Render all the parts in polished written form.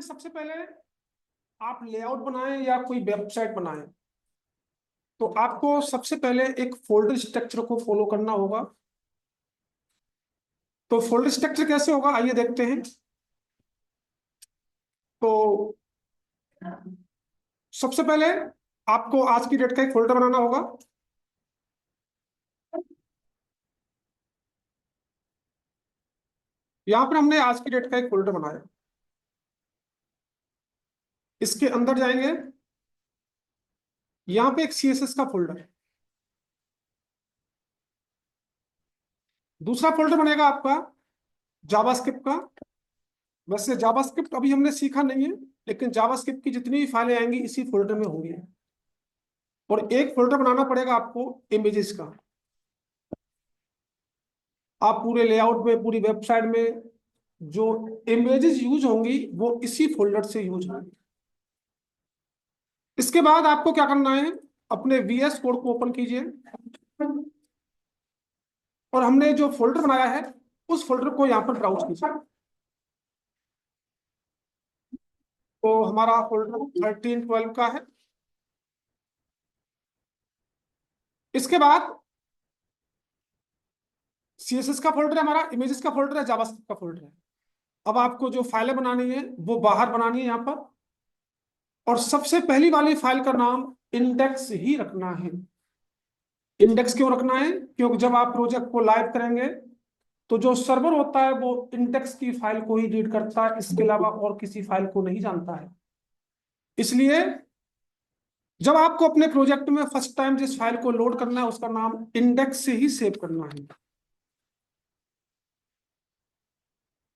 में सबसे पहले आप लेआउट बनाएं या कोई वेबसाइट बनाएं तो आपको सबसे पहले एक फोल्डर स्ट्रक्चर को फॉलो करना होगा। तो फोल्डर स्ट्रक्चर कैसे होगा आइए देखते हैं। तो सबसे पहले आपको आज की डेट का एक फोल्डर बनाना होगा। यहां पर हमने आज की डेट का एक फोल्डर बनाया। इसके अंदर जाएंगे, यहां पे एक सीएसएस का फोल्डर है। दूसरा फोल्डर बनेगा आपका जावास्क्रिप्ट का। वैसे जावास्क्रिप्ट अभी हमने सीखा नहीं है, लेकिन जावास्क्रिप्ट की जितनी भी फाइलें आएंगी इसी फोल्डर में होंगी। और एक फोल्डर बनाना पड़ेगा आपको इमेजेस का। आप पूरे लेआउट में, पूरी वेबसाइट में जो इमेजेस यूज होंगी वो इसी फोल्डर से यूज होंगी। इसके बाद आपको क्या करना है, अपने वीएस कोड को ओपन कीजिए और हमने जो फोल्डर बनाया है उस फोल्डर को यहां पर ब्राउज कीजिए। तो हमारा फोल्डर 1312 का है। इसके बाद सीएसएस का फोल्डर है, हमारा इमेजेस का फोल्डर है, जावास्क्रिप्ट का फोल्डर है। अब आपको जो फाइलें बनानी है वो बाहर बनानी है यहाँ पर। और सबसे पहली वाली फाइल का नाम इंडेक्स ही रखना है। इंडेक्स क्यों रखना है? क्योंकि जब आप प्रोजेक्ट को लाइव करेंगे तो जो सर्वर होता है वो इंडेक्स की फाइल को ही रीड करता है, इसके अलावा और किसी फाइल को नहीं जानता है। इसलिए जब आपको अपने प्रोजेक्ट में फर्स्ट टाइम जिस फाइल को लोड करना है उसका नाम इंडेक्स से ही सेव करना है।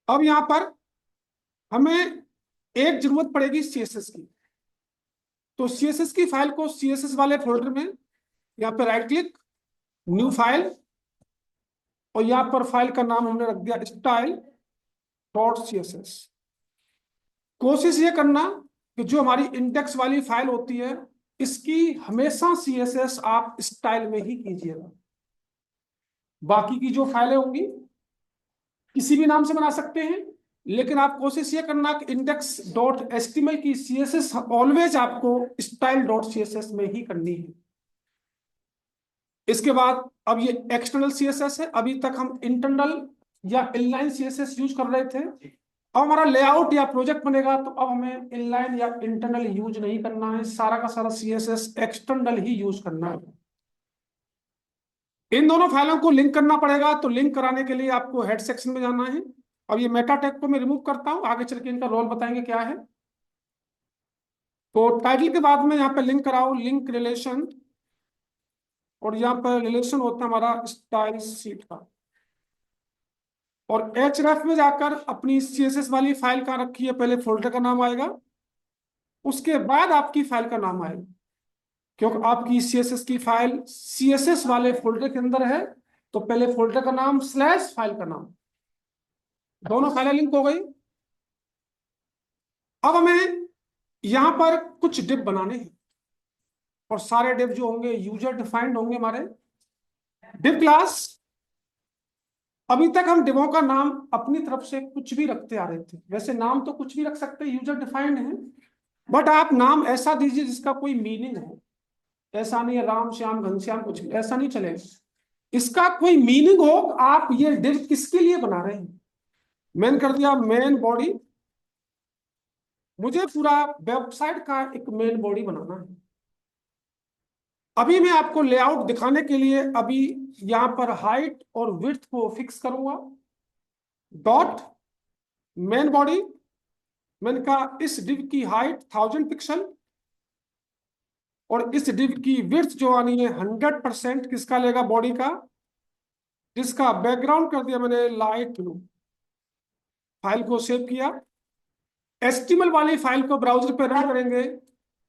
अब यहां पर हमें एक जरूरत पड़ेगी सीएसएस की। तो सीएसएस की फाइल को सीएसएस वाले फोल्डर में यहाँ पे राइट क्लिक, न्यू फाइल, और यहाँ पर फाइल का नाम हमने रख दिया स्टाइल डॉट सीएसएस। कोशिश ये करना कि जो हमारी इंडेक्स वाली फाइल होती है इसकी हमेशा सीएसएस आप स्टाइल में ही कीजिएगा। बाकी की जो फाइलें होंगी किसी भी नाम से बना सकते हैं, लेकिन आप कोशिश ये करना कि इंडेक्स डॉट एचटीएमएल की सीएसएस ऑलवेज आपको स्टाइल डॉट सीएसएस में ही करनी है। इसके बाद अब ये एक्सटर्नल सीएसएस है, अभी तक हम इंटरनल या इनलाइन सीएसएस यूज कर रहे थे। अब हमारा लेआउट या प्रोजेक्ट बनेगा तो अब हमें इनलाइन या इंटरनल यूज नहीं करना है, सारा का सारा सीएसएस एक्सटर्नल ही यूज करना है। इन दोनों फाइलों को लिंक करना पड़ेगा, तो लिंक कराने के लिए आपको हेड सेक्शन में जाना है। अब ये मेटा टैग को मैं रिमूव करता हूं, आगे चल के इनका रोल बताएंगे क्या है। तो टाइटल के बाद में यहाँ पे लिंक कराओ, लिंक रिलेशन, और यहाँ पर रिलेशन होता है हमारा स्टाइल सीट का। और एचरेफ में जाकर अपनी सीएसएस वाली फाइल कहाँ रखी है, पहले फोल्डर का नाम आएगा, उसके बाद आपकी फाइल का नाम आएगा। क्योंकि आपकी सीएसएस की फाइल सीएसएस वाले फोल्डर के अंदर है, तो पहले फोल्डर का नाम स्लैश फाइल का नाम, दोनों फाइलें लिंक हो गई। अब हमें यहां पर कुछ डिव बनाने हैं, और सारे डिव जो होंगे यूजर डिफाइंड होंगे हमारे। डिव क्लास, अभी तक हम डिवों का नाम अपनी तरफ से कुछ भी रखते आ रहे थे। वैसे नाम तो कुछ भी रख सकते हैं, यूजर डिफाइंड है, बट आप नाम ऐसा दीजिए जिसका कोई मीनिंग हो। ऐसा नहीं है राम श्याम घनश्याम, कुछ भी ऐसा नहीं चलेगा। इसका कोई मीनिंग हो। आप ये डिव किसके लिए बना रहे हैं? मैंने कर दिया मेन बॉडी। मुझे पूरा वेबसाइट का एक मेन बॉडी बनाना है। अभी मैं आपको लेआउट दिखाने के लिए अभी यहां पर हाइट और विड्थ को फिक्स करूंगा। डॉट मेन बॉडी, मैंने कहा इस डिव की हाइट 1000 पिक्सल और इस डिव की विड्थ जो आनी है 100%। किसका लेगा? बॉडी का। जिसका बैकग्राउंड कर दिया मैंने लाइट ब्लू। फाइल को सेव किया। एचटीएमएल वाली फाइल को ब्राउजर पे रन करेंगे,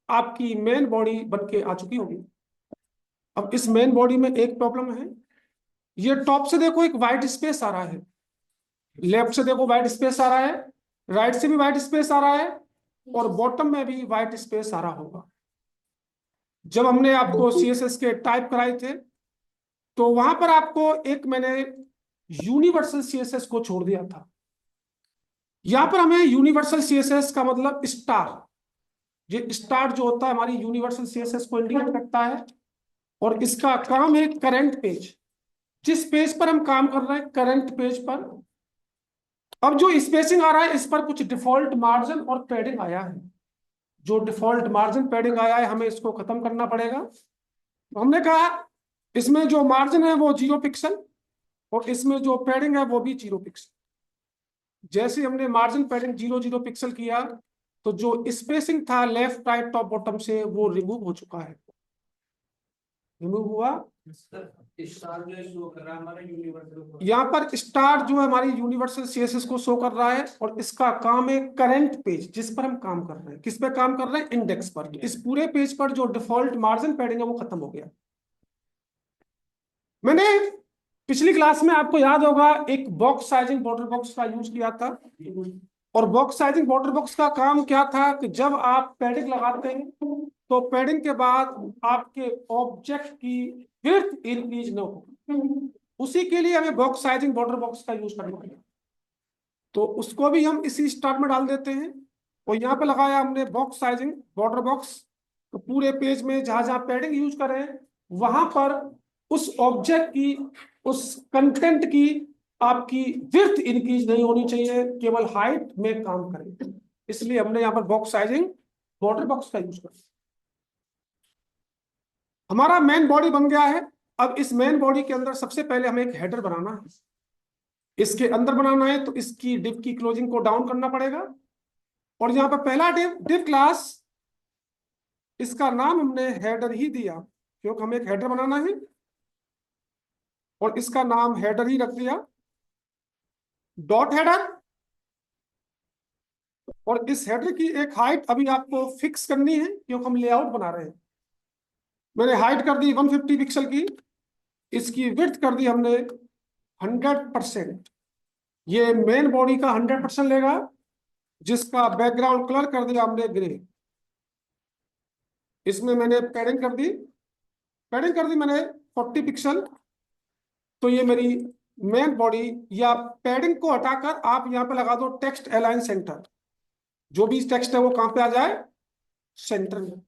आपकी मेन बॉडी बनके आ चुकी होगी। अब इस मेन बॉडी में एक प्रॉब्लम है, ये टॉप से देखो एक व्हाइट स्पेस आ रहा है, लेफ्ट से देखो व्हाइट स्पेस आ रहा है, राइट से भी व्हाइट स्पेस आ रहा है, और बॉटम में भी व्हाइट स्पेस आ रहा होगा। जब हमने आपको सीएसएस के टाइप कराए थे तो वहां पर आपको एक मैंने यूनिवर्सल सीएसएस को छोड़ दिया था। यहां पर हमें यूनिवर्सल सीएसएस का मतलब स्टार, ये स्टार जो होता है हमारी यूनिवर्सल सीएसएस को इंडिकेट करता है। और इसका काम है करंट पेज, जिस पेज पर हम काम कर रहे हैं करंट पेज पर। अब जो स्पेसिंग आ रहा है इस पर कुछ डिफॉल्ट मार्जिन और पैडिंग आया है। जो डिफॉल्ट मार्जिन पैडिंग आया है हमें इसको खत्म करना पड़ेगा। तो हमने कहा इसमें जो मार्जिन है वो 0 पिक्सल और इसमें जो पैडिंग है वो भी 0 पिक्सल। जैसे हमने मार्जिन पैडिंग 0 0 पिक्सल किया तो जो स्पेसिंग था लेफ्ट राइट टॉप बॉटम से वो रिमूव हो चुका है, रिमूव हुआ। स्टार जो शो कर रहा है हमारा यूनिवर्सल, यहाँ पर स्टार जो है हमारी यूनिवर्सल सीएसएस को शो कर रहा है और इसका काम है करंट पेज जिस पर हम काम कर रहे हैं। किस पे काम कर रहे हैं? इंडेक्स पर। इस पूरे पेज पर जो डिफॉल्ट मार्जिन पैडिंग है वो खत्म हो गया। मैंने पिछली क्लास में आपको याद होगा एक बॉक्स साइजिंग बॉर्डर बॉक्स का यूज किया था। और बॉक्स साइजिंग बॉर्डर बॉक्स का काम क्या था कि जब आप पैडिंग लगाते हैं तो पैडिंग के बाद आपके ऑब्जेक्ट की विड्थ इंक्रीज न हो, उसी के लिए हमें बॉक्स साइजिंग बॉर्डर बॉक्स का यूज करना पड़ेगा। तो उसको भी हम इसी स्टार में डाल देते हैं। और यहाँ पे लगाया हमने बॉक्स साइजिंग बॉर्डर बॉक्स। तो पूरे पेज में जहां जहां पैडिंग यूज करें वहां पर उस ऑब्जेक्ट की, उस कंटेंट की आपकी विड्थ इंक्रीज नहीं होनी चाहिए, केवल हाइट में काम करें। इसलिए हमने यहाँ पर बॉक्स साइजिंग बॉर्डर बॉक्स का यूज किया। हमारा मेन बॉडी बन गया है। अब इस मेन बॉडी के अंदर सबसे पहले हमें एक हेडर बनाना है। इसके अंदर बनाना है तो इसकी डिव की क्लोजिंग को डाउन करना पड़ेगा। और यहाँ पर पहला डिव डिव क्लास, इसका नाम हमने हेडर ही दिया क्योंकि हमें एक हेडर बनाना है और इसका नाम हेडर ही रख दिया, डॉट हेडर। और इस हेडर की एक हाइट अभी आपको फिक्स करनी है क्योंकि हम लेआउट बना रहे हैं। मैंने हाइट कर दी 150 पिक्सल की। इसकी विड्थ कर दी हमने 100%। ये मेन बॉडी का 100% लेगा, जिसका बैकग्राउंड कलर कर दिया हमने ग्रे। इसमें मैंने पैडिंग कर दी, पैडिंग कर दी मैंने 40 पिक्सल। तो ये मेरी मेन बॉडी, या पैडिंग को हटाकर आप यहाँ पे लगा दो टेक्स्ट अलाइन सेंटर। जो भी टेक्स्ट है वो कहाँ पे आ जाए? सेंटर में।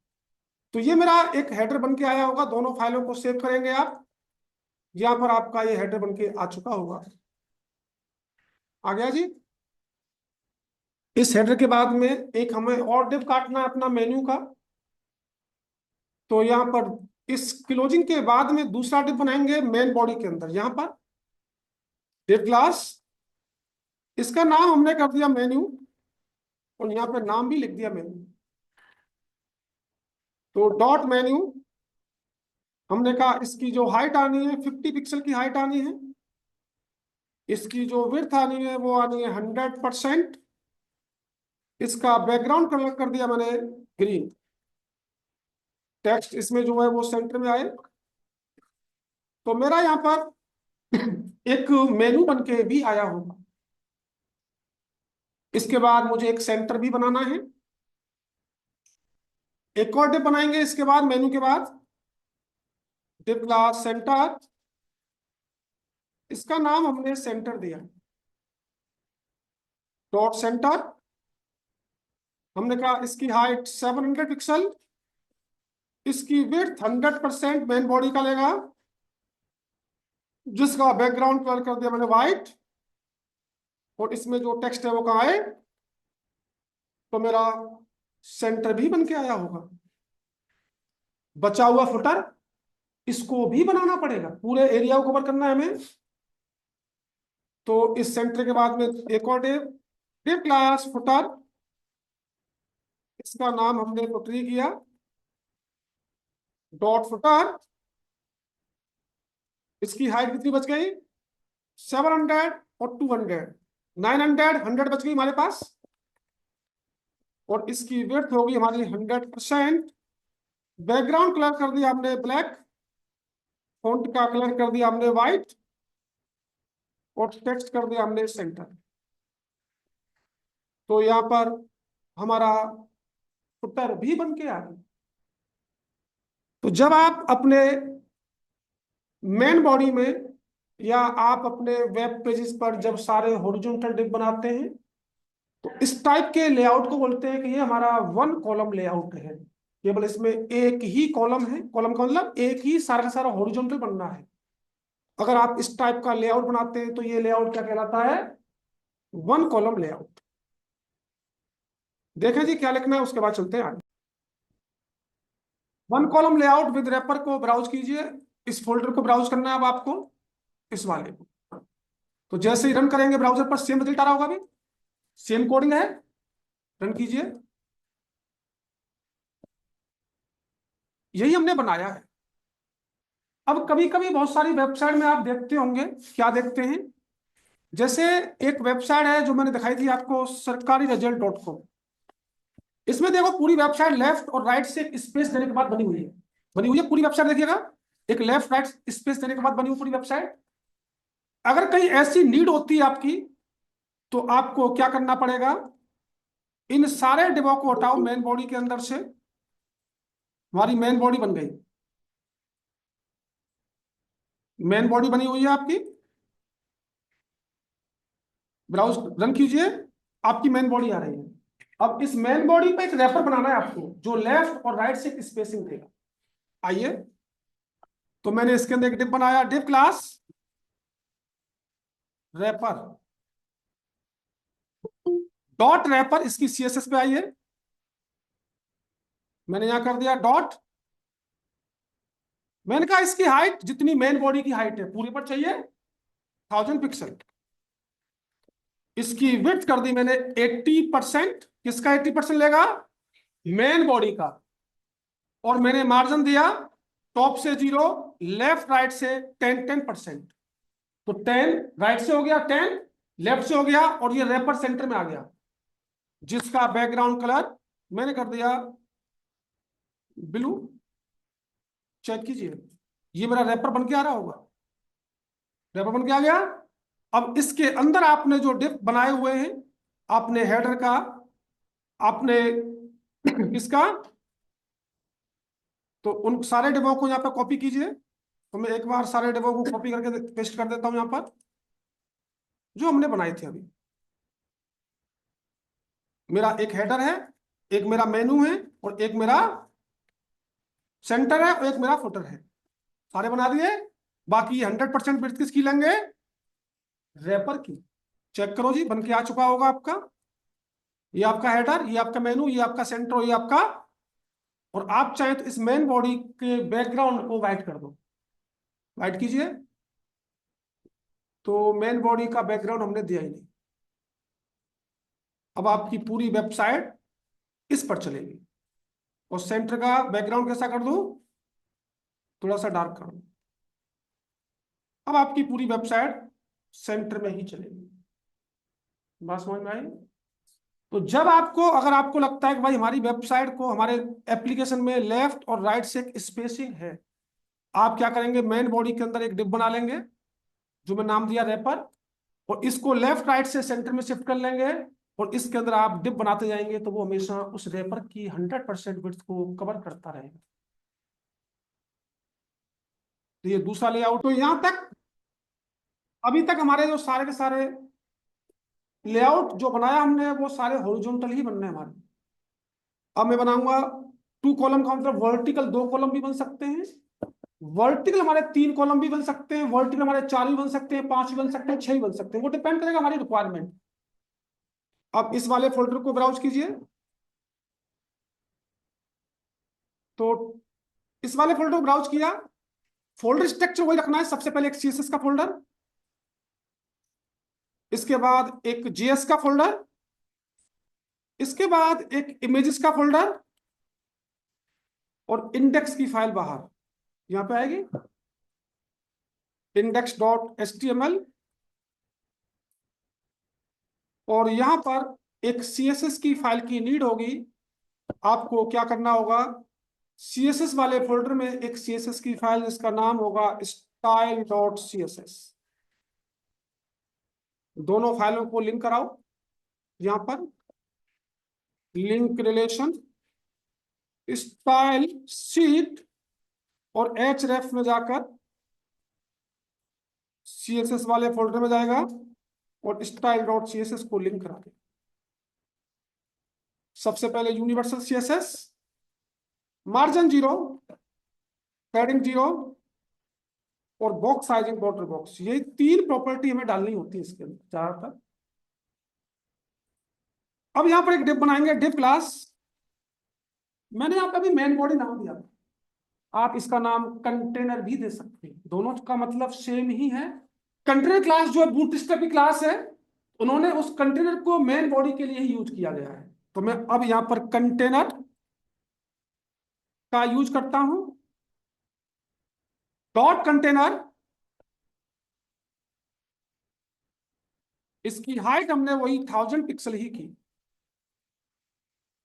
तो ये मेरा एक हेडर बन के आया होगा। दोनों फाइलों को सेव करेंगे आप, यहाँ पर आपका ये हेडर बन के आ चुका होगा। आ गया जी। इस हेडर के बाद में एक हमें और डिव काटना है अपना मेन्यू का। तो यहाँ पर इस क्लोजिंग के बाद में दूसरा डिव बनाएंगे मेन बॉडी के अंदर। यहाँ पर डिव क्लास, इसका नाम हमने कर दिया मेन्यू और यहाँ पे नाम भी लिख दिया मेन्यू। तो डॉट मेन्यू, हमने कहा इसकी जो हाइट आनी है 50 पिक्सल की हाइट आनी है। इसकी जो विड्थ आनी है वो आनी है 100%। इसका बैकग्राउंड कलर कर दिया मैंने ग्रीन। टेक्स्ट इसमें जो है वो सेंटर में आए। तो मेरा यहाँ पर एक मेनू बन के भी आया होगा। इसके बाद मुझे एक सेंटर भी बनाना है। एक और डिव बनाएंगे इसके बाद मेनू के बाद, डिव क्लास सेंटर। इसका नाम हमने सेंटर दिया, डॉट सेंटर। हमने कहा इसकी हाइट 700 पिक्सल। इसकी विड्थ 100% मेन बॉडी का लेगा, जिसका बैकग्राउंड कलर कर दिया मैंने व्हाइट। और इसमें जो टेक्स्ट है वो कहाँ है? तो मेरा सेंटर भी बन के आया होगा। बचा हुआ फुटर, इसको भी बनाना पड़ेगा, पूरे एरिया को कवर करना है हमें। तो इस सेंटर के बाद में एक और डिव, डिव क्लास फुटर। इसका नाम हमने फुटरी किया, डॉट फुटर। इसकी हाइट कितनी बच गई? 700 और 200, 900, 100 बच गई हमारे पास। और इसकी विड्थ होगी हमारी 100%। बैकग्राउंड कलर कर दिया हमने ब्लैक, फॉन्ट का कलर कर दिया हमने व्हाइट और टेक्स्ट कर दिया हमने सेंटर। तो यहाँ पर हमारा फुटर भी बन के आ गया। तो जब आप अपने मेन बॉडी में, या आप अपने वेब पेजेस पर जब सारे हॉरिजॉन्टल डिव बनाते हैं तो इस टाइप के लेआउट को बोलते हैं कि ये हमारा वन कॉलम लेआउट है। केवल इसमें एक ही कॉलम है, कॉलम का मतलब एक ही सारा का सारा हॉरिजॉन्टल बनना है। अगर आप इस टाइप का लेआउट बनाते हैं तो ये लेआउट क्या कहलाता है? One column layout. देखें जी क्या लिखना है, उसके बाद चलते हैं आगे। One column layout with wrapper को ब्राउज कीजिए। इस फोल्डर को ब्राउज करना है अब आपको, इस वाले को। तो जैसे ही रन करेंगे ब्राउजर पर सेम रिजल्ट आ रहा होगा, अभी सेम कोडिंग है। रन कीजिए। यही हमने बनाया है। अब कभी कभी बहुत सारी वेबसाइट में आप देखते होंगे, क्या देखते हैं, जैसे एक वेबसाइट है जो मैंने दिखाई थी आपको, sarkari-result.com। इसमें देखो पूरी वेबसाइट लेफ्ट और राइट से स्पेस देने के बाद बनी हुई है। बनी हुई है पूरी वेबसाइट, देखिएगा एक लेफ्ट राइट स्पेस देने के बाद बनी हुई पूरी वेबसाइट। अगर कहीं ऐसी नीड होती है आपकी, तो आपको क्या करना पड़ेगा? इन सारे डिबो को हटाओ मेन बॉडी के अंदर से। हमारी मेन बॉडी बन गई, मेन बॉडी बनी हुई है आपकी। ब्राउज रन कीजिए, आपकी मेन बॉडी आ रही है। अब इस मेन बॉडी पे एक रैपर बनाना है आपको, जो लेफ्ट और राइट से स्पेसिंग देगा। आइए, तो मैंने इसके अंदर एक डिप बनाया, div class wrapper dot wrapper. इसकी सीएसएस पे आइए, मैंने यहां कर दिया डॉट। मैंने कहा इसकी हाइट जितनी मेन बॉडी की हाइट है पूरी पर चाहिए, 1000 पिक्सल। इसकी विड्थ कर दी मैंने 80%। किसका 80% लेगा? मेन बॉडी का। और मैंने मार्जिन दिया टॉप से 0, लेफ्ट राइट से 10%। तो 10 राइट से हो गया, 10 लेफ्ट से हो गया, और ये रैपर सेंटर में आ गया, जिसका बैकग्राउंड कलर मैंने कर दिया ब्लू। चेक कीजिए, ये मेरा रैपर बन के आ रहा होगा। रैपर बन के आ गया। अब इसके अंदर आपने जो डिप बनाए हुए हैं, आपने हेडर का, आपने किसका, तो उन सारे डिबों को यहाँ पे कॉपी कीजिए। तो मैं एक बार सारे डिबों को कॉपी करके पेस्ट कर देता हूं यहाँ पर, जो हमने बनाए थे अभी। मेरा एक हेडर है, एक मेरा मेनू है, और एक मेरा सेंटर है, और एक मेरा फुटर है। सारे बना दिए। बाकी 100% विड्थ किसकी लेंगे? रैपर की। चेक करो जी, बन के आ चुका होगा आपका। ये आपका हेडर, ये आपका मेनू, ये आपका सेंटर, और ये आपका। और आप चाहें तो इस मेन बॉडी के बैकग्राउंड को व्हाइट कर दो। व्हाइट कीजिए। तो मेन बॉडी का बैकग्राउंड हमने दिया ही नहीं। अब आपकी पूरी वेबसाइट इस पर चलेगी। और सेंटर का बैकग्राउंड कैसा कर दूं? थोड़ा सा डार्क कर दूं। अब आपकी पूरी वेबसाइट सेंटर में ही चलेगी। बात समझ में आई? तो जब आपको, अगर आपको लगता है कि भाई हमारी वेबसाइट को, हमारे एप्लीकेशन में लेफ्ट और राइट से एक स्पेसिंग है, आप क्या करेंगे? मेन बॉडी के अंदर एक डिप बना लेंगे, जो मैं नाम दिया रैपर, और इसको लेफ्ट राइट से सेंटर में शिफ्ट कर लेंगे। और इसके अंदर आप डिप बनाते जाएंगे, तो वो हमेशा उस रैपर की 100% विड्थ को कवर करता रहेगा। तो ये दूसरा लेआउट। तो यहां तक, अभी तक हमारे जो सारे के सारे लेआउट जो बनाया हमने, वो सारे हॉरिजॉन्टल ही बनने हैं हमारे। अब मैं बनाऊंगा 2 कॉलम का मतलब वर्टिकल 2 कॉलम भी बन सकते हैं, वर्टिकल हमारे 3 कॉलम भी बन सकते हैं, वर्टिकल हमारे 4 भी बन सकते हैं, 5 भी बन सकते हैं, 6 भी बन सकते हैं। वो डिपेंड करेगा हमारी रिक्वायरमेंट। अब इस वाले फोल्डर को ब्राउज कीजिए। तो इस वाले फोल्डर को ब्राउज किया। फोल्डर स्ट्रक्चर वही रखना है। सबसे पहले एक सीएसएस का फोल्डर, इसके बाद एक जेएस का फोल्डर, इसके बाद एक इमेजेस का फोल्डर, और इंडेक्स की फाइल बाहर यहां पे आएगी, index.html। और यहां पर एक सीएसएस की फाइल की नीड होगी। आपको क्या करना होगा? सीएसएस वाले फोल्डर में एक सीएसएस की फाइल, जिसका नाम होगा style.css। दोनों फाइलों को लिंक कराओ। यहां पर लिंक रिलेशन स्टाइल शीट, और href में जाकर सीएसएस वाले फोल्डर में जाएगा, और style.css को लिंक करा दे। सबसे पहले यूनिवर्सल सीएसएस, मार्जिन 0, पैडिंग 0 और बॉक्स साइजिंग बॉर्डर बॉक्स, ये 3 प्रॉपर्टी हमें डालनी होती है इसके अंदर ज्यादातर। अब यहां पर एक डिव बनाएंगे, डिव क्लास। मैंने यहाँ पे अभी मेन बॉडी नाम दिया था, आप इसका नाम कंटेनर भी दे सकते हैं, दोनों का मतलब सेम ही है। कंटेनर क्लास जो है बूटस्ट्रैप की क्लास है, उन्होंने उस कंटेनर को मेन बॉडी के लिए ही यूज किया गया है। तो मैं अब यहां पर कंटेनर का यूज करता हूं, डॉट कंटेनर। इसकी हाइट हमने वही 1000 पिक्सल ही की,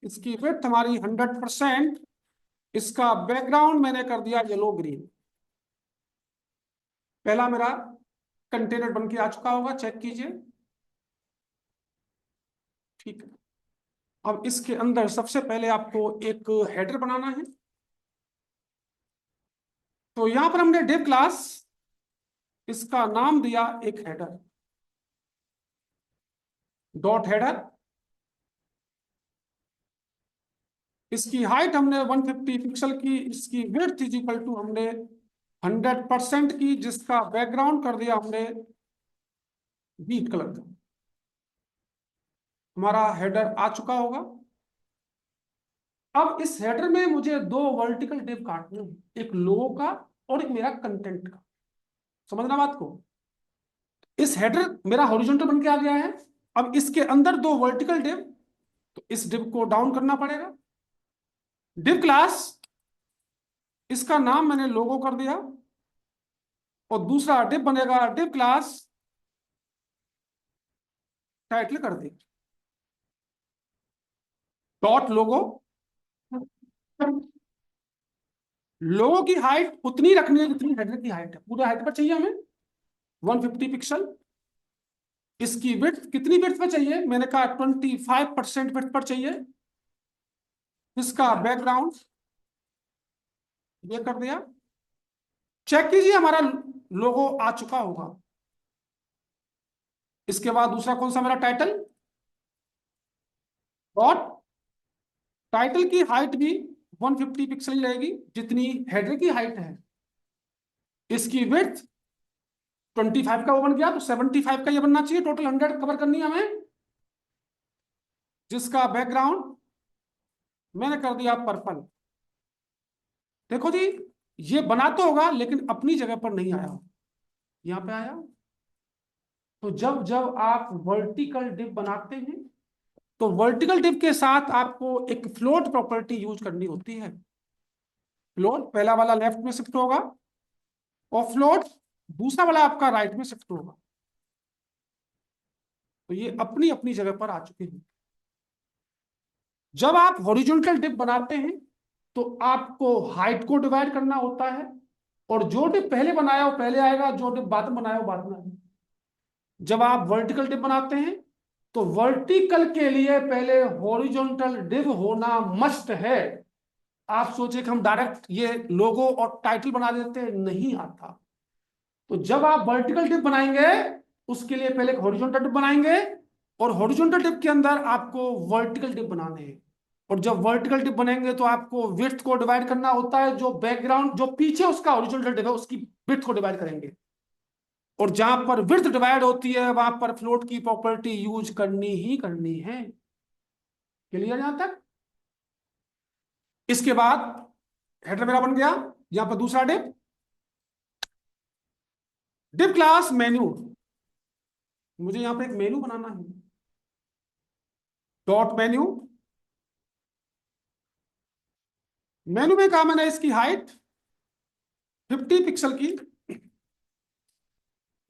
इसकी विड्थ हमारी 100%। इसका बैकग्राउंड मैंने कर दिया येलो ग्रीन। पहला मेरा कंटेनर बन के आ चुका होगा, चेक कीजिए। ठीक है, अब इसके अंदर सबसे पहले आपको एक हेडर बनाना है। तो यहां पर हमने डिव क्लास, इसका नाम दिया एक हेडर, डॉट हेडर। इसकी हाइट हमने 150 पिक्सल की, इसकी विड्थ इज इक्वल टू हमने 100% की, जिसका बैकग्राउंड कर दिया हमने व्हीट कलर का। हमारा हेडर आ चुका होगा। अब इस हेडर में मुझे 2 वर्टिकल डिव काटने हैं, एक लोगो का और एक मेरा कंटेंट का। समझना बात को। इस हेडर मेरा हॉरिजॉन्टल बन के आ गया है। अब इसके अंदर 2 वर्टिकल डिव, तो इस डिव को डाउन करना पड़ेगा। डिव क्लास, इसका नाम मैंने लोगो कर दिया, और दूसरा डिव बनेगा डिव क्लास टाइटल कर दी, डॉट लोगो। लोगो की हाइट उतनी रखनी है जितनी हेडर की हाइट है, पूरा हाइट पर चाहिए हमें 150 पिक्सल। इसकी विड्थ कितनी विड्थ पर चाहिए, मैंने कहा 25% विड्थ पर चाहिए। इसका बैकग्राउंड ये कर दिया। चेक कीजिए हमारा लोगो आ चुका होगा। इसके बाद दूसरा कौन सा मेरा टाइटल, और टाइटल की हाइट भी 150 पिक्सल रहेगी जितनी हेडर की हाइट है। इसकी विड्थ 25 का वो बन गया, तो 75 का ये बनना चाहिए। टोटल 100 कवर करनी है हमें। जिसका बैकग्राउंड मैंने कर दिया पर्पल। देखो जी, ये बना तो होगा लेकिन अपनी जगह पर नहीं आया, यहां पे आया। तो जब जब आप वर्टिकल डिव बनाते हैं, तो वर्टिकल डिव के साथ आपको एक फ्लोट प्रॉपर्टी यूज करनी होती है। फ्लोट पहला वाला लेफ्ट में शिफ्ट होगा, और फ्लोट दूसरा वाला आपका राइट में शिफ्ट होगा। तो ये अपनी अपनी जगह पर आ चुके हैं। जब आप हॉरिजॉन्टल डिप बनाते हैं, तो आपको हाइट को डिवाइड करना होता है, और जो डिप पहले बनाया वो पहले आएगा, जो डिप बाद में बनाया वो बाद में आएगा। जब आप वर्टिकल डिप बनाते हैं, तो वर्टिकल के लिए पहले हॉरिजॉन्टल डिप होना मस्ट है। आप सोचे कि हम डायरेक्ट ये लोगो और टाइटल बना देते, नहीं आता। तो जब आप वर्टिकल डिप बनाएंगे, उसके लिए पहले एक हॉरिजॉन्टल डिप बनाएंगे, और हॉरिजॉन्टल डिप के अंदर आपको वर्टिकल डिप बनाने हैं। और जब वर्टिकल डिप बनेंगे तो आपको विड्थ को डिवाइड करना होता है, जो बैकग्राउंड जो पीछे उसका हॉरिजॉन्टल डिप है उसकी विड्थ को डिवाइड करेंगे। और जहां पर विड्थ डिवाइड होती है वहां पर फ्लोट की प्रॉपर्टी यूज करनी ही करनी है। क्लियर यहां तक। इसके बाद हेडर मेरा बन गया, यहां पर दूसरा डिप, डिप क्लास मेन्यू। मुझे यहां पे एक मेन्यू बनाना है, डॉट मेन्यू। मेन्यू में कहा मैंने इसकी हाइट 50 पिक्सल की,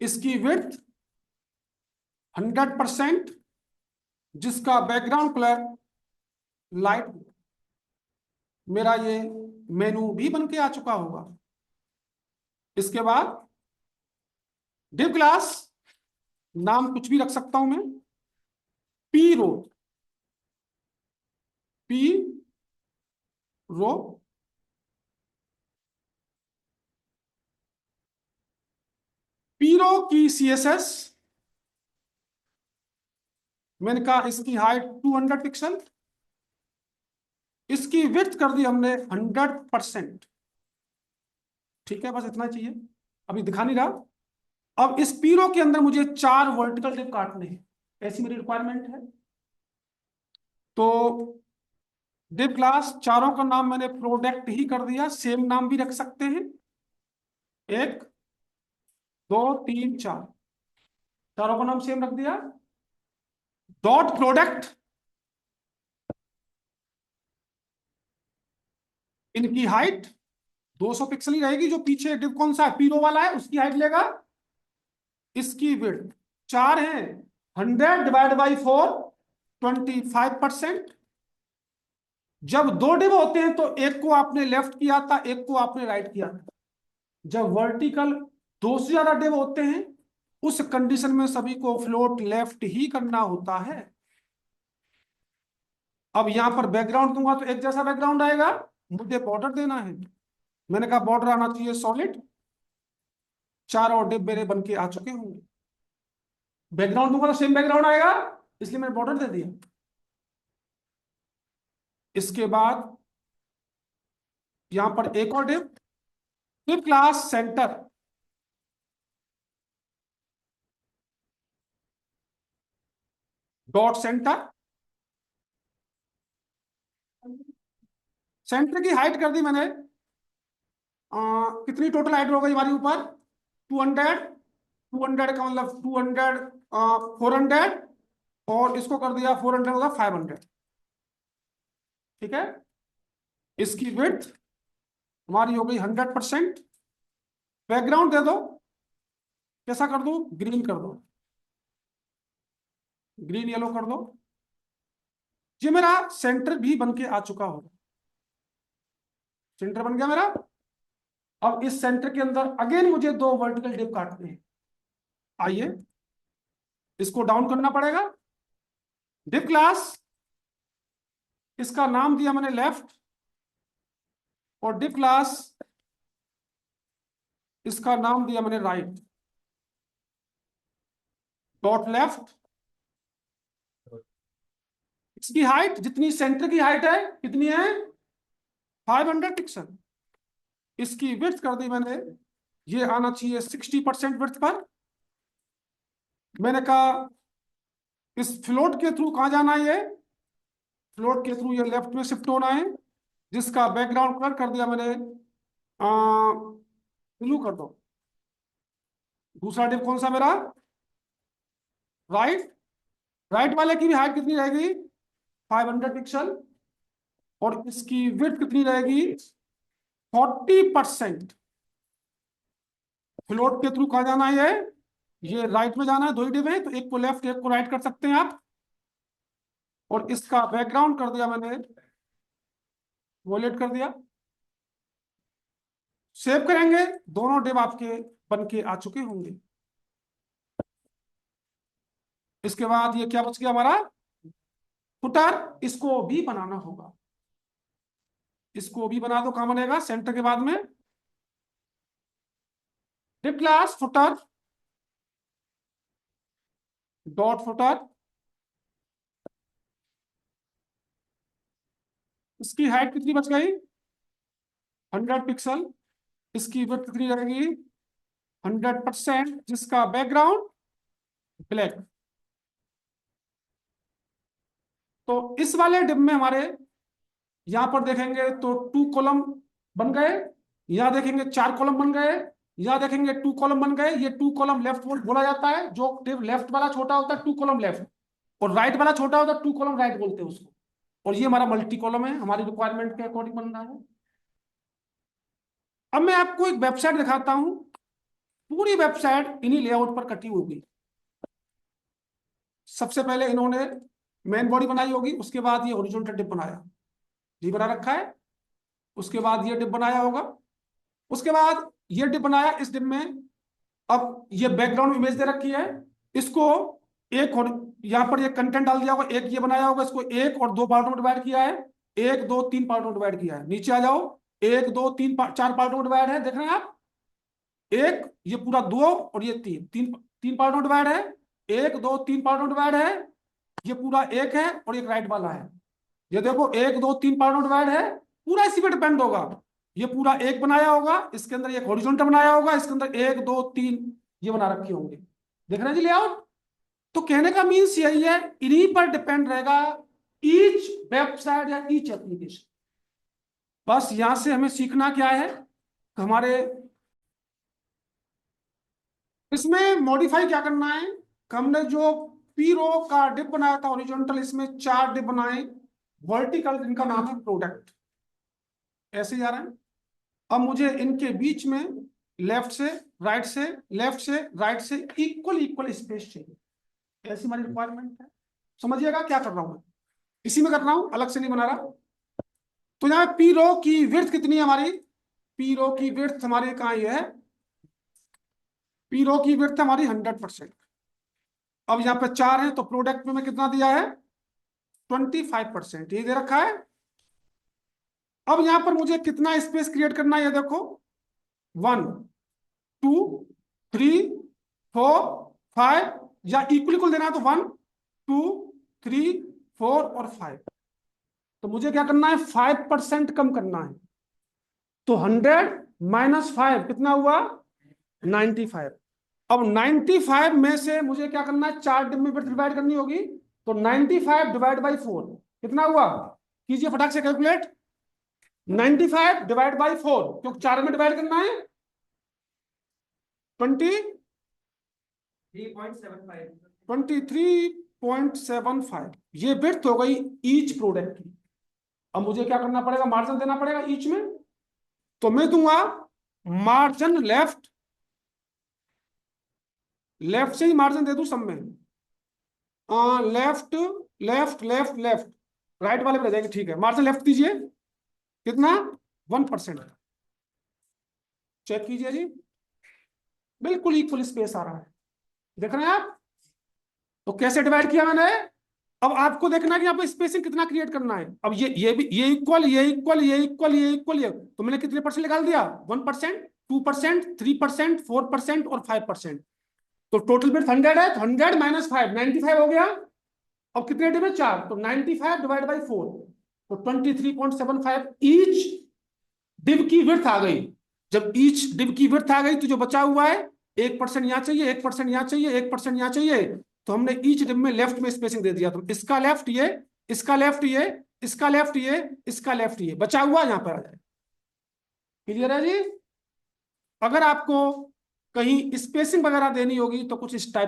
इसकी विड्थ 100%, जिसका बैकग्राउंड कलर लाइट। मेरा ये मेनू भी बन के आ चुका होगा। इसके बाद डिव क्लास, नाम कुछ भी रख सकता हूं मैं, पी रो, पी रो। पी रो की सीएसएस, मैंने कहा इसकी हाइट 200 पिक्सल, इसकी विड्थ कर दी हमने 100%। ठीक है, बस इतना चाहिए, अभी दिखा नहीं रहा। अब इस पीरो के अंदर मुझे 4 वर्टिकल डिप काटने हैं, ऐसी मेरी रिक्वायरमेंट है। तो डिप क्लास चारों का नाम मैंने प्रोडक्ट ही कर दिया, सेम नाम भी रख सकते हैं, 1 2 3 4, चारों का नाम सेम रख दिया। डॉट प्रोडक्ट, इनकी हाइट 200 पिक्सल ही रहेगी, जो पीछे डिप कौन सा है, पीरो वाला है, उसकी हाइट लेगा। इसकी विड्थ 4 है, 100 डिवाइड बाई 4, 25%। जब 2 डिप होते हैं तो एक को आपने लेफ्ट किया था, एक को आपने राइट किया था। जब वर्टिकल 2 से ज्यादा डिप होते हैं, उस कंडीशन में सभी को फ्लोट लेफ्ट ही करना होता है। अब यहां पर बैकग्राउंड दूंगा तो एक जैसा बैकग्राउंड आएगा, मुझे बॉर्डर देना है, मैंने कहा बॉर्डर आना चाहिए सॉलिड। 4 और डिप मेरे बन के आ चुके होंगे। बैकग्राउंड दूंगा तो सेम बैकग्राउंड आएगा, इसलिए मैंने बॉर्डर दे दिया। इसके बाद यहां पर एक और div, div class centre, dot centre. Centre की हाइट कर दी मैंने, कितनी टोटल हाइट हो गई हमारी ऊपर, 200। 200 का मतलब 200, 400, और इसको कर दिया 400 होगा 500। ठीक है, इसकी विड्थ हमारी हो गई 100%। बैकग्राउंड दे दो, कैसा कर दो, ग्रीन कर दो, ग्रीन येलो कर दो। ये मेरा सेंटर भी बन के आ चुका होगा, सेंटर बन गया मेरा। अब इस सेंटर के अंदर अगेन मुझे 2 वर्टिकल डिप काटने हैं। आइए, इसको डाउन करना पड़ेगा। डिप क्लास, इसका नाम दिया मैंने लेफ्ट, और डिप क्लास इसका नाम दिया मैंने राइट। डॉट लेफ्ट, इसकी हाइट जितनी सेंटर की हाइट है कितनी है, 500 पिक्सल। इसकी विड्थ कर दी मैंने, ये आना चाहिए 60% विड्थ पर। मैंने कहा इस फ्लोट के थ्रू कहां जाना है, ये फ्लोट के थ्रू ये लेफ्ट में शिफ्ट होना है, जिसका बैकग्राउंड कलर कर दिया मैंने ब्लू कर दो। दूसरा डिप कौन सा मेरा, राइट। राइट वाले की भी हाइट कितनी रहेगी, 500 पिक्सल, और इसकी विड्थ कितनी रहेगी, 40%। फ्लोट के थ्रू कहां जाना है, ये राइट में जाना है, 2 ही डिप है तो एक को लेफ्ट एक को राइट कर सकते हैं आप। और इसका बैकग्राउंड कर दिया मैंने वॉलेट कर दिया। सेव करेंगे, दोनों डिप आपके बन के आ चुके होंगे। इसके बाद ये क्या बच गया हमारा, फुटर। इसको भी बनाना होगा, इसको भी बना दो। कहां बनेगा, सेंटर के बाद में, div class footer, dot footer. इसकी हाइट कितनी बच गई, 100 पिक्सल। इसकी विड्थ कितनी रहेगी, 100%, जिसका बैकग्राउंड ब्लैक। तो इस वाले डिप में हमारे यहां पर देखेंगे तो 2 कॉलम बन गए, यहां देखेंगे 4 कॉलम बन गए, यहां देखेंगे 2 कॉलम बन गए। ये 2 कॉलम लेफ्ट बोला जाता है, जो डिप लेफ्ट वाला छोटा होता है 2 कॉलम लेफ्ट, और राइट वाला छोटा होता है 2 कॉलम राइट बोलते हैं उसको। और ये हमारा मल्टी कॉलम है, हमारी रिक्वायरमेंट के अकॉर्डिंग बन रहा है। अब मैं आपको एक वेबसाइट दिखाता हूं, पूरी वेबसाइट इन्हीं लेआउट पर कटी होगी। सबसे पहले इन्होंने मेन बॉडी बनाई होगी, उसके बाद ये हॉरिजॉन्टल डिप बनाया, ये बना रखा है। उसके बाद ये डिप बनाया होगा, उसके बाद ये डिप बनाया। इस डिप में अब ये बैकग्राउंड इमेज दे रखी है, इसको एक और यहाँ पर ये कंटेंट डाल दिया होगा, एक ये बनाया होगा, इसको 1 और 2 पार्टों में डिवाइड किया है, 1 2 3 पार्टों में डिवाइड किया है। नीचे आ जाओ, 1 2 3 4 पार्टों में डिवाइड है, देख रहे हैं आप। एक ये पूरा 2 और ये 3 3 3 पार्टों में डिवाइड है, 1 2 3 पार्टों में डिवाइड है। ये पूरा 1 है और एक राइट वाला है। ये देखो 1 2 3 पार्ट में डिवाइड है, पूरा इसी पे डिपेंड होगा। ये पूरा एक बनाया होगा, इसके अंदर एक हॉरिजॉन्टल बनाया होगा, इसके अंदर 1 2 3 ये बना रखे होंगे। देख रहे हैं जी लेआउट। तो कहने का मीन्स यही है, इन्हीं पर डिपेंड रहेगा ईच वेबसाइट या ईच एप्लीकेशन। बस यहां से हमें सीखना क्या है, हमारे इसमें मॉडिफाई क्या करना है। हमने जो पी रो का डिप बनाया था हॉरिजॉन्टल, इसमें 4 डिप बनाए वर्टिकल, इनका नाम है प्रोडक्ट, ऐसे जा रहा है। अब मुझे इनके बीच में लेफ्ट से राइट से, लेफ्ट से राइट से इक्वल इक्वल स्पेस चाहिए, ऐसी हमारी रिक्वायरमेंट है। समझिएगा क्या कर रहा हूं मैं, इसी में कर रहा हूं, अलग से नहीं बना रहा। तो यहाँ पी रो की विड्थ कितनी है हमारी, पी रो की विड्थ हमारी कहाँ ये है, पी रो की विड्थ हमारी 100%। अब यहाँ पे 4 है तो प्रोडक्ट में मैं कितना दिया है, 25%, ये दे रखा है। अब यहां पर मुझे कितना स्पेस क्रिएट करना है, ये देखो 1 2 3 4 5, या इक्वल इक्वल देना है तो 1 2 3 4 और 5। तो मुझे क्या करना है, 5% कम करना है। तो 100 माइनस 5 कितना हुआ, 95। अब 95 में से मुझे क्या करना है, 4 डिब में डिवाइड करनी होगी। तो 95 डिवाइड बाई 4 कितना हुआ, कीजिए फटाक से कैलकुलेट। 95 डिवाइड बाई 4, क्योंकि 4 में डिवाइड करना है, 23.75 ये विड्थ हो गई ईच प्रोडक्ट की। अब मुझे क्या करना पड़ेगा, मार्जिन देना पड़ेगा ईच में। तो मैं दूंगा मार्जिन लेफ्ट, लेफ्ट से ही मार्जिन दे दूं सब में, left left left left, right वाले पे रह जाएंगे, ठीक है। मार्जिन लेफ्ट दीजिए, कितना, 1%। चेक कीजिए जी, बिल्कुल इक्वल स्पेस आ रहा है, देख रहे हैं आप। तो कैसे डिवाइड किया मैंने। अब आपको देखना है कि यहाँ पे स्पेसिंग कितना क्रिएट करना है। अब ये भी, ये इक्वल ये इक्वल ये इक्वल ये इक्वल ये, तो मैंने कितने परसेंट निकाल दिया, 1% 2% 3% 4% और 5%। तो टोटल बिट 100 है, तो 100 माइनस 5 95 हो गया। अब कितने डिब है, 4, तो 95 डिवाइड बाई 4, तो 23.75 ईच डिब की विड्थ आ गई। जब ईच डिब की विड्थ आ गई तो जो बचा हुआ है 1% यहाँ चाहिए, 1% यहाँ चाहिए, 1% यहाँ चाहिए, तो हमने ईच डिब में लेफ्ट में स्पेसिंग दे दिया। तो इसका लेफ्ट ये, इसका लेफ्ट ये, इसका लेफ्ट ये, इसका लेफ्ट ये, बचा हुआ यहाँ पर आ जाए। क्लियर है जी। अगर आपको कहीं स्पेसिंग वगैरह देनी होगी तो कुछ इस टाइप